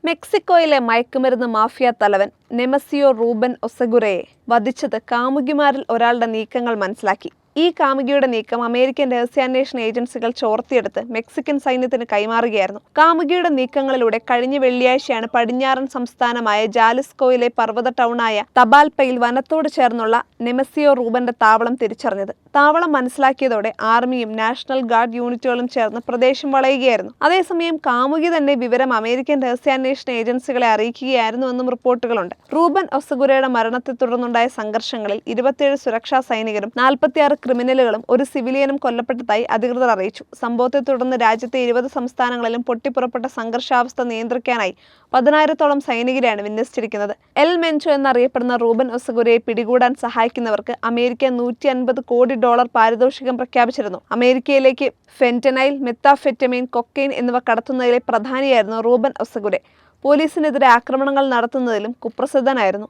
മെക്സിക്കോയിലെ മയക്കുമരുന്ന് മാഫിയ തലവൻ നെമസിയോ റൂബൻ ഒസഗുറയെ വധിച്ചത് കാമുകിമാരിൽ ഒരാളുടെ നീക്കങ്ങൾ മനസ്സിലാക്കി. ഈ കാമുകിയുടെ നീക്കം അമേരിക്കൻ രഹസ്യാന്വേഷണ ഏജൻസികൾ ചോർത്തിയെടുത്ത് മെക്സിക്കൻ സൈന്യത്തിന് കൈമാറുകയായിരുന്നു. കാമുകിയുടെ നീക്കങ്ങളിലൂടെ കഴിഞ്ഞ വെള്ളിയാഴ്ചയാണ് പടിഞ്ഞാറൻ സംസ്ഥാനമായ ജാലിസ്കോയിലെ പർവ്വത ടൗണായ തബാൽപയിൽ വനത്തോട് ചേർന്നുള്ള നെമസിയോ റൂബന്റെ താവളം തിരിച്ചറിഞ്ഞത്. താവളം മനസ്സിലാക്കിയതോടെ ആർമിയും നാഷണൽ ഗാർഡ് യൂണിറ്റുകളും ചേർന്ന് പ്രദേശം വളയുകയായിരുന്നു. അതേസമയം കാമുകി തന്നെ വിവരം അമേരിക്കൻ രഹസ്യാന്വേഷണ ഏജൻസികളെ അറിയിക്കുകയായിരുന്നുവെന്നും റിപ്പോർട്ടുകളുണ്ട്. റൂബൻ ഒസഗുറയുടെ മരണത്തെ തുടർന്നുണ്ടായ സംഘർഷങ്ങളിൽ 27 സുരക്ഷാ സൈനികരും 46 ക്രിമിനലുകളും ഒരു സിവിലിയനും കൊല്ലപ്പെട്ടതായി അധികൃതർ അറിയിച്ചു. സംഭവത്തെ തുടർന്ന് രാജ്യത്തെ 20 സംസ്ഥാനങ്ങളിലും പൊട്ടിപ്പുറപ്പെട്ട സംഘർഷാവസ്ഥ നിയന്ത്രിക്കാനായി 10,000-ഓളം സൈനികരെയാണ് വിന്യസിച്ചിരിക്കുന്നത്. എൽ മെൻചോ എന്നറിയപ്പെടുന്ന റൂബൻ ഒസഗുറയെ പിടികൂടാൻ സഹായിക്കുന്നവർക്ക് അമേരിക്ക $150 കോടി പാരിതോഷികം പ്രഖ്യാപിച്ചിരുന്നു. അമേരിക്കയിലേക്ക് ഫെന്റനൈൽ, മെത്താഫെറ്റമീൻ, കൊക്കൈൻ എന്നിവ കടത്തുന്നതിലെ പ്രധാനിയായിരുന്നു റൂബൻ ഒസഗുറെ. പോലീസിനെതിരെ ആക്രമണങ്ങൾ നടത്തുന്നതിലും കുപ്രസിദ്ധനായിരുന്നു.